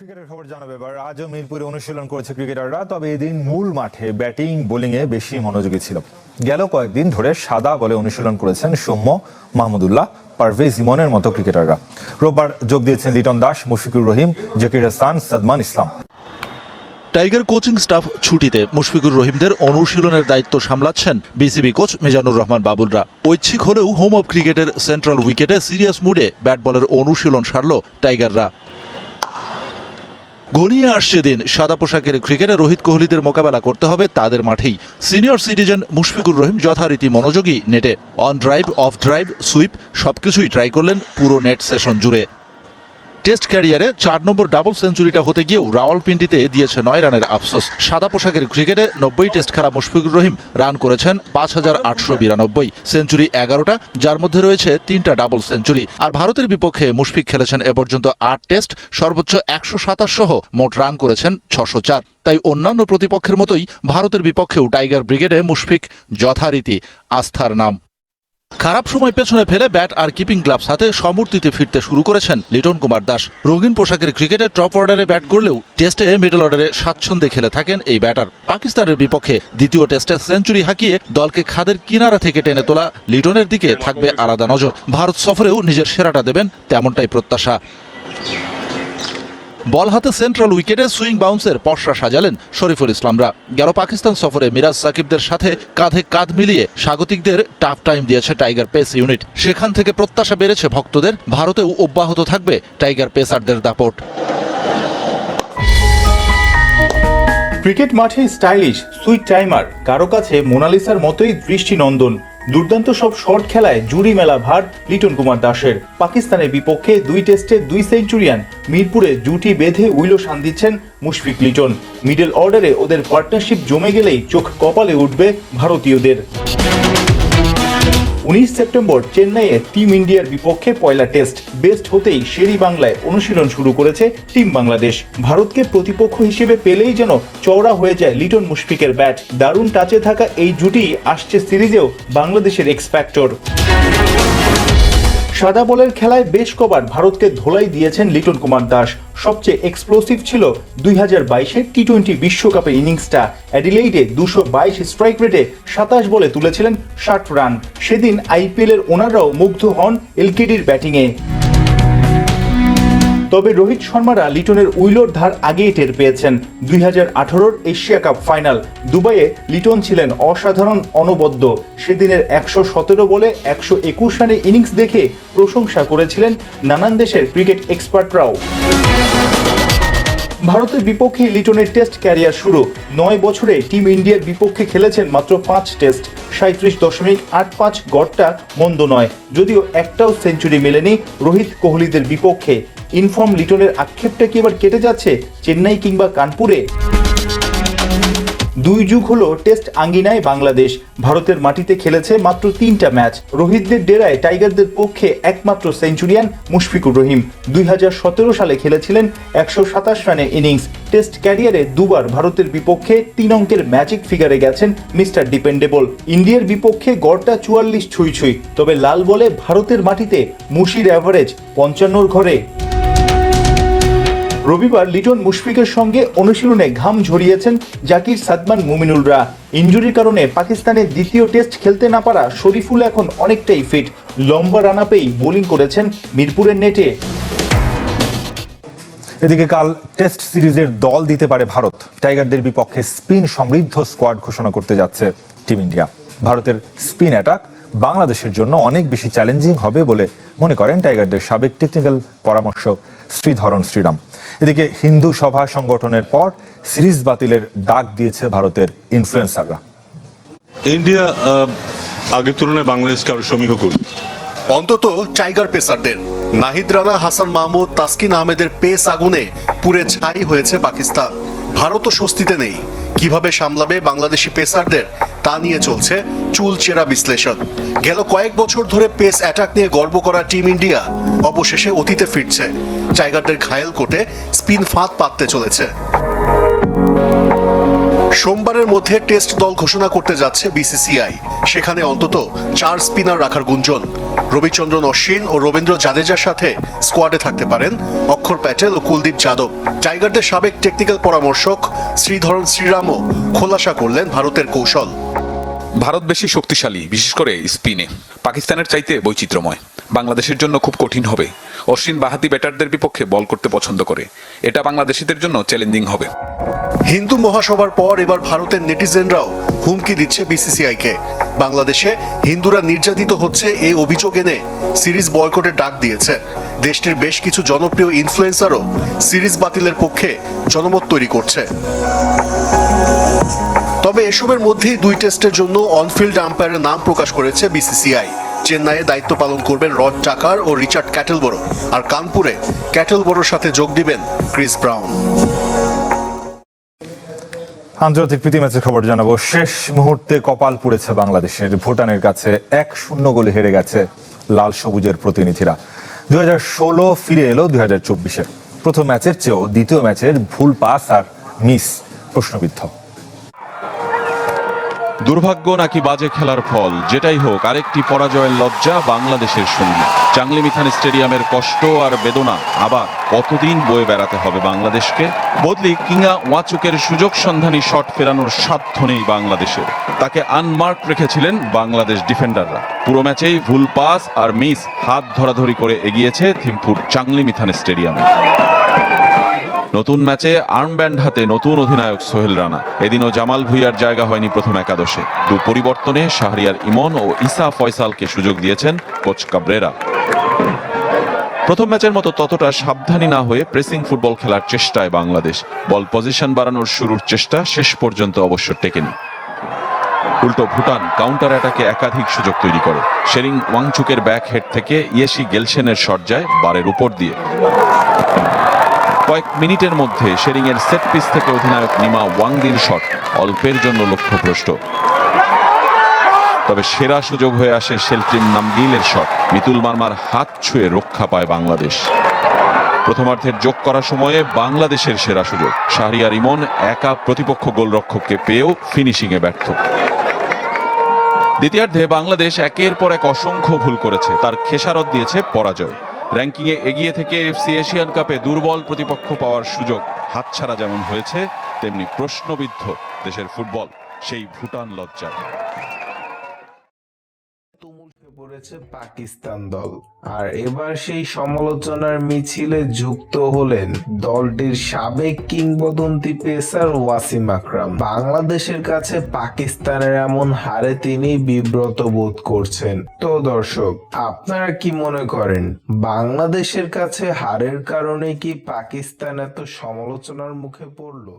ক্রিকেটের খবর জানাবে এবার। আজও মিরপুরে অনুশীলন করেছে ক্রিকেটাররা, তবে এদিন মূল মাঠে ব্যাটিং বোলিং এ বেশি মনোযোগী ছিল। গেল কয়েকদিন ধরে সাদা বলে অনুশীলন করেছেন সৌম্য, মাহমুদুল্লাহ, পারভেজ ইমনের মতো ক্রিকেটাররা। রোববার যোগ দিয়েছেন লিটন দাস, মুশফিকুর রহিম, জাকির হাসান, সাদমান ইসলাম। টাইগার কোচিং স্টাফ ছুটিতে মুশফিকুর রহিমদের অনুশীলনের দায়িত্ব সামলাচ্ছেন বিসিবি কোচ মিজানুর রহমান বাবুলরা। ঐচ্ছিক হলেও হোম অব ক্রিকেটের সেন্ট্রাল উইকেটে সিরিয়াস মুডে ব্যাট বলের অনুশীলন সারল টাইগাররা। ঘনিয়ে আসছে দিন, সাদা পোশাকের ক্রিকেটে রোহিত কোহলিদের মোকাবেলা করতে হবে তাদের মাঠেই। সিনিয়র সিটিজেন মুশফিকুর রহিম যথারীতি মনোযোগী নেটে। On drive, of drive, sweep সবকিছুই ট্রাই করলেন পুরো নেট সেশন জুড়ে। টেস্ট ক্যারিয়ারে 4 নম্বর ডাবল সেঞ্চুরিটা হতে গিয়েও রাওয়ালপিন্ডিতে দিয়েছে 9 রানের আফসোস। সাদা পোশাকের ক্রিকেটে 90 টেস্ট খেলা মুশফিকুর রহিম রান করেছেন 5892, সেঞ্চুরি 11টা, যার মধ্যে রয়েছে 3টা ডাবল সেঞ্চুরি। আর ভারতের বিপক্ষে মুশফিক খেলেছেন এ পর্যন্ত 8 টেস্ট, সর্বোচ্চ 127 সহ মোট রান করেছেন 604। তাই অন্যান্য প্রতিপক্ষের মতোই ভারতের বিপক্ষেও টাইগার ব্রিগেডে মুশফিক যথারীতি আস্থার নাম। খারাপ সময় পেছনে ফেলে ব্যাট আর কিপিং গ্লাভস হাতে সমর্থিতে ফিরতে শুরু করেছেন লিটন কুমার দাস। রঙিন পোশাকের ক্রিকেটে টপ অর্ডারে ব্যাট করলেও টেস্টে মিডল অর্ডারে স্বাচ্ছন্দ্যে খেলে থাকেন এই ব্যাটার। পাকিস্তানের বিপক্ষে দ্বিতীয় টেস্টে সেঞ্চুরি হাঁকিয়ে দলকে খাদের কিনারা থেকে টেনে তোলা লিটনের দিকে থাকবে আলাদা নজর। ভারত সফরেও নিজের সেরাটা দেবেন তেমনটাই প্রত্যাশা। বল হাতে সেন্ট্রাল উইকেটে সুইং বাউন্সের পসরা সাজালেন শরীফুল ইসলামরা। গেল পাকিস্তান সফরে মিরাজ সাকিবদের সাথে কাঁধে কাঁধ মিলিয়ে স্বাগতিকদের টাফ টাইম দিয়েছে টাইগার পেস ইউনিট। সেখান থেকে প্রত্যাশা বেড়েছে ভক্তদের। ভারতেও অব্যাহত থাকবে টাইগার পেসারদের দাপট। ক্রিকেট মাঠে স্টাইলিশ, সুইট টাইমার, কারো কাছে মোনালিসার মতোই দৃষ্টিনন্দন। দুর্দান্ত সব শট খেলায় জুরি মেলা ভার লিটন কুমার দাসের। পাকিস্তানের বিপক্ষে 2 টেস্টে 2 সেঞ্চুরিয়ান, মিরপুরে জুটি বেঁধে উইলো শান দিচ্ছেন মুশফিক লিটন। মিডল অর্ডারে ওদের পার্টনারশিপ জমে গেলেই চোখ কপালে উঠবে ভারতীয়দের। 19 সেপ্টেম্বর চেন্নাইয়ে টিম ইন্ডিয়ার বিপক্ষে পয়লা টেস্ট। বেস্ট হতেই শেরি বাংলায় অনুশীলন শুরু করেছে টিম বাংলাদেশ। ভারতকে প্রতিপক্ষ হিসেবে পেলেই যেন চওড়া হয়ে যায় লিটন মুশফিকের ব্যাট। দারুণ টাচে থাকা এই জুটি আসছে সিরিজেও বাংলাদেশের এক্স ফ্যাক্টর। সাদা বলের খেলায় বেশ কবার ভারতকে ধোলাই দিয়েছেন লিটন কুমার দাস। সবচেয়ে এক্সপ্লোসিভ ছিল 2022-এর টি-20 বিশ্বকাপের ইনিংসটা। অ্যাডিলেইডে 222 স্ট্রাইক রেটে 27 বলে তুলেছিলেন 60 রান। সেদিন আইপিএলের ওনাররাও মুগ্ধ হন এলকেডির ব্যাটিংয়ে। তবে রোহিত শর্মারা লিটনের উইলোর ধার আগেই টের পেয়েছেন। 2018-র এশিয়া কাপ ফাইনাল দুবাইয়ে লিটন ছিলেন অসাধারণ, অনবদ্য। সেদিনের 117 বলে 121 রানের ইনিংস দেখে প্রশংসা করেছিলেন নানান দেশের ক্রিকেট এক্সপার্টরাও। ভারতের বিপক্ষে লিটনের টেস্ট ক্যারিয়ার শুরু। 9 বছরে টিম ইন্ডিয়ার বিপক্ষে খেলেছেন মাত্র 5 টেস্ট। 37.85 গড়টা মন্দ নয়, যদিও একটাও সেঞ্চুরি মেলেনি রোহিত কোহলিদের বিপক্ষে। ইনফর্ম লিটনের আক্ষেপটা কি এবার কেটে যাচ্ছে চেন্নাই কিংবা কানপুরে? 2 যুগ হলো টেস্ট আঙ্গিনায় বাংলাদেশ। ভারতের মাটিতে খেলেছে মাত্র 3টা ম্যাচ। রোহিতদের ডেরায় টাইগারদের পক্ষে একমাত্র সেঞ্চুরিয়ান মুশফিকুর রহিম। 2017 সালে খেলেছিলেন 127 রানের ইনিংস। টেস্ট ক্যারিয়ারে 2বার ভারতের বিপক্ষে 3 অঙ্কের ম্যাজিক ফিগারে গেছেন মিস্টার ডিপেন্ডেবল। ইন্ডিয়ার বিপক্ষে গড়টা 44 ছুঁই। তবে লাল বলে ভারতের মাটিতে মুশির অ্যাভারেজ 55-র ঘরে। রবিবার লিটন মুশফিকের সঙ্গে অনুশীলনে ঘাম ঝরিয়েছেন জাকির, সাদমান, মুমিনুলরা। ইনজুরির কারণে পাকিস্তানের দ্বিতীয় টেস্ট খেলতে না পারা শরীফুল এখন অনেকটাই ফিট। লম্বা রান আপেই বোলিং করেছেন মিরপুরের নেটে। এদিকে কাল টেস্ট সিরিজের দল দিতে পারে ভারত। টাইগারদের বিপক্ষে স্পিন সমৃদ্ধ স্কোয়াড ঘোষণা করতে যাচ্ছে টিম ইন্ডিয়া। ভারতের স্পিন অ্যাটাক বাংলাদেশের জন্য অনেক বেশি চ্যালেঞ্জিং হবে বলে মনে করেন টাইগারদের সাবেক টেকনিক্যাল পরামর্শক শ্রীধরন শ্রীরাম। এদিকে হিন্দু সভা সংগঠনের পর সিরিজ বাতিলের ডাক দিয়েছে ভারতের ইনফ্লুয়েন্সাররা। ইন্ডিয়া আগের তুলনায় বাংলাদেশকে আরো সমীহ করবে, অন্তত টাইগার পেসারদের। নাহিদ রানা, হাসান মাহমুদ, তাসকিন আহমেদের পেস আগুনে পুড়ে ছাই হয়েছে পাকিস্তান। ভারতও স্বস্তিতে নেই। কিভাবে সামলাবে বাংলাদেশি পেসারদের তা নিয়ে চলছে চুলচেরা বিশ্লেষণ। গেল কয়েক বছর ধরে পেস অ্যাটাক নিয়ে গর্ব করা টিম ইন্ডিয়া অবশেষে অতীতে ফিরছে। টাইগারদের ঘায়েল কোর্টে স্পিন ফাঁদ পাততে চলেছে। সোমবারের মধ্যে টেস্ট দল ঘোষণা করতে যাচ্ছে বিসিসিআই। সেখানে অন্তত 4 স্পিনার রাখার গুঞ্জন। রবিচন্দ্রন অশ্বিন ও রবীন্দ্র জাদেজার সাথে স্কোয়াডে থাকতে পারেন অক্ষর প্যাটেল ও কুলদীপ যাদব। টাইগারদের সাবেক টেকনিক্যাল পরামর্শক শ্রীধরন শ্রীরামও খোলাসা করলেন ভারতের কৌশল। ভারত বেশি শক্তিশালী, বিশেষ করে স্পিনে। পাকিস্তানের চাইতে বৈচিত্র্যময়। বাংলাদেশের জন্য খুব কঠিন হবে। অশ্বিন বাহাতি ব্যাটারদের বিপক্ষে বল করতে পছন্দ করে। এটা বাংলাদেশিদের জন্য চ্যালেঞ্জিং হবে। হিন্দু মহাসভার পর এবার ভারতের নেটিজেনরাও হুমকি দিচ্ছে বিসিসিআইকে। বাংলাদেশে হিন্দুরা নির্যাতিত হচ্ছে এই অভিযোগ এনে সিরিজ বয়কটের ডাক দিয়েছে। দেশটির বেশ কিছু জনপ্রিয় ইনফ্লুয়েন্সারও সিরিজ বাতিলের পক্ষে জনমত তৈরি করছে। তবে এসবের মধ্যেই 2 টেস্টের জন্য অনফিল্ড আম্পায়ারের নাম প্রকাশ করেছে বিসিসিআই। চেন্নাইয়ে দায়িত্ব পালন করবেন রড টাকার ও রিচার্ড ক্যাটেলবরো, আর কানপুরে ক্যাটেলবরোর সাথে যোগ দিবেন ক্রিস ব্রাউন। আন্তর্জাতিক প্রীতি ম্যাচের খবর জানাবো। শেষ মুহূর্তে কপাল পুড়েছে বাংলাদেশের। ভুটানের কাছে 1-0 গোলে হেরে গেছে লাল সবুজের প্রতিনিধিরা। 2016 ফিরে এলো 2024-এ। প্রথম ম্যাচের চেয়েও দ্বিতীয় ম্যাচের ভুল পাস আর মিস প্রশ্নবিদ্ধ। দুর্ভাগ্য নাকি বাজে খেলার ফল, যেটাই হোক আরেকটি পরাজয়ের লজ্জা বাংলাদেশের সঙ্গী। চাংলিমিথান স্টেডিয়ামের কষ্ট আর বেদনা আবার কতদিন বয়ে বেড়াতে হবে বাংলাদেশকে? বদলি কিংবা ওয়াচুকের সুযোগ সন্ধানী শট ফেরানোর সাধ্য নেই বাংলাদেশের। তাকে আনমার্ক রেখেছিলেন বাংলাদেশ ডিফেন্ডাররা। পুরো ম্যাচেই ভুল পাস আর মিস হাত ধরাধরি করে এগিয়েছে থিম্পুর চাংলিমিথান স্টেডিয়ামে। নতুন ম্যাচে আর্মব্যান্ড হাতে নতুন অধিনায়ক সোহেল রানা। এদিনও জামাল ভুঁইয়ার জায়গা হয়নি প্রথম একাদশে। পরিবর্তনে শাহরিয়ার ইমন ও ইসা ফয়সালকে সুযোগ দিয়েছেন কোচ কাবরেরা। প্রথম ম্যাচের মতো ততটা সাবধানী না হয়ে প্রেসিং ফুটবল খেলার চেষ্টায় বাংলাদেশ। বল পজিশন বাড়ানোর শুরুর চেষ্টা শেষ পর্যন্ত অবশ্য টেকেনি। উল্টো ভুটান কাউন্টার অ্যাটাকে একাধিক সুযোগ তৈরি করে। শেরিং ওয়াংচুকের ব্যাক হেড থেকে ইয়েশি গেলসেনের শট যায় বারের উপর দিয়ে। কয়েক মিনিটের মধ্যে শেরিং এর সেট পিস থেকে অধিনায়ক নিমা ওয়াংদির শট অল্পের জন্য লক্ষ্যভ্রষ্ট। তবে সেরা সুযোগ হয়ে আসে শেলট্রিম নামগিলের শট। মিতুল মার্মার হাত ছুঁয়ে রক্ষা পায় বাংলাদেশ। প্রথমার্ধের যোগ করা সময়ে বাংলাদেশের সেরা সুযোগ। শাহরিয়ার ইমন একা প্রতিপক্ষ গোলরক্ষককে পেয়েও ফিনিশিংয়ে ব্যর্থ। দ্বিতীয়ার্ধে বাংলাদেশ একের পর এক অসংখ্য ভুল করেছে, তার খেসারত দিয়েছে পরাজয়। র্যাঙ্কিংয়ে এগিয়ে থেকে এফসি এশিয়ান কাপে দুর্বল প্রতিপক্ষ পাওয়ার সুযোগ হাতছাড়া যেমন হয়েছে, তেমনি প্রশ্নবিদ্ধ দেশের ফুটবল সেই ভুটান লজ্জায়। পড়েছে পাকিস্তান দল, আর এবার সেই সমালোচনার মিছিলে যুক্ত হলেন দলটির সাবেক কিংবদন্তি পেসার ওয়াসিম আকরাম। বাংলাদেশের কাছে পাকিস্তানের এমন হারে তিনি বিব্রত বোধ করছেন। তো দর্শক, আপনারা কি মনে করেন বাংলাদেশের কাছে হারের কারণে কি পাকিস্তান এত সমালোচনার মুখে পড়লো?